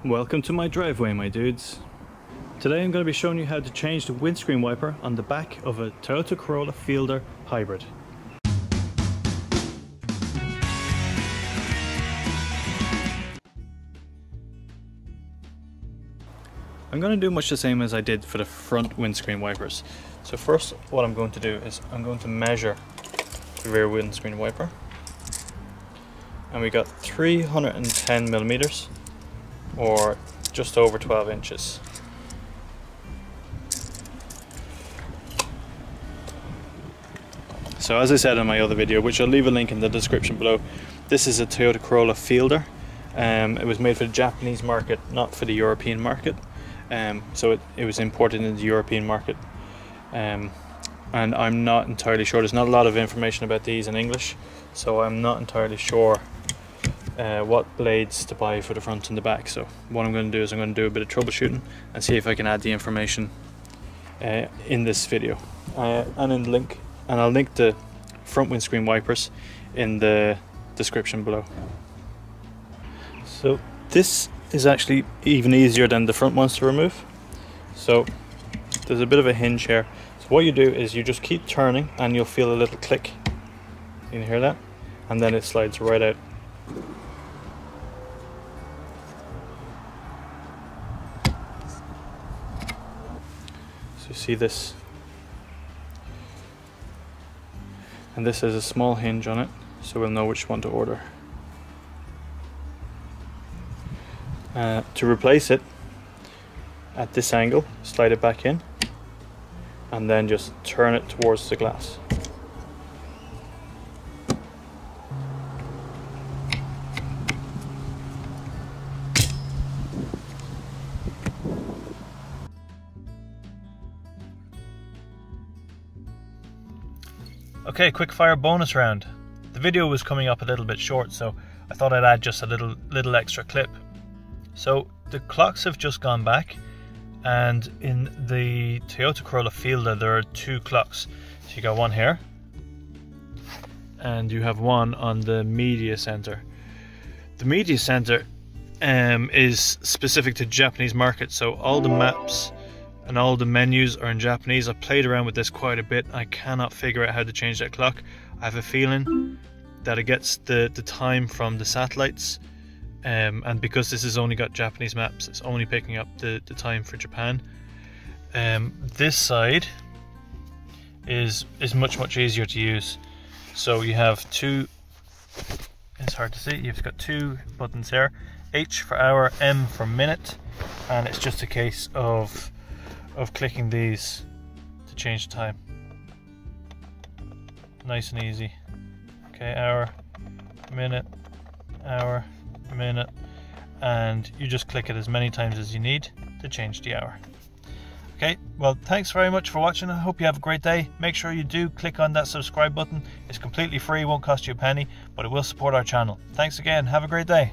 Welcome to my driveway, my dudes. Today I'm going to be showing you how to change the windscreen wiper on the back of a Toyota Corolla Fielder Hybrid. I'm going to do much the same as I did for the front windscreen wipers. So first what I'm going to do is I'm going to measure the rear windscreen wiper. And we got 310 millimeters, or just over 12 inches. So as I said in my other video, which I'll leave a link in the description below, this is a Toyota Corolla Fielder. It was made for the Japanese market, not for the European market. So it was imported into the European market. And I'm not entirely sure, there's not a lot of information about these in English, so I'm not entirely sure what blades to buy for the front and the back. So what I'm going to do is I'm going to do a bit of troubleshooting and see if I can add the information in this video and I'll link the front windscreen wipers in the description below. So this is actually even easier than the front ones to remove. So there's a bit of a hinge here. So what you do is you just keep turning and you'll feel a little click. You can hear that? And then it slides right out. So you see this, and this has a small hinge on it, so we'll know which one to order. To replace it, at this angle, slide it back in and then just turn it towards the glass. Okay, quick fire bonus round. The video was coming up a little bit short, so I thought I'd add just a little extra clip. So the clocks have just gone back, and in the Toyota Corolla Fielder there are two clocks. So you got one here and you have one on the media center. The media center is specific to Japanese market, so all the maps and all the menus are in Japanese. I played around with this quite a bit. I cannot figure out how to change that clock. I have a feeling that it gets the time from the satellites, and because this has only got Japanese maps, it's only picking up the time for Japan. This side is much easier to use. So you have two, it's hard to see, you've got two buttons here, H for hour, M for minute, and it's just a case of clicking these to change the time. Nice and easy. Okay, hour, minute, and you just click it as many times as you need to change the hour. Okay, well, thanks very much for watching. I hope you have a great day. Make sure you do click on that subscribe button. It's completely free, won't cost you a penny, but it will support our channel. Thanks again, have a great day.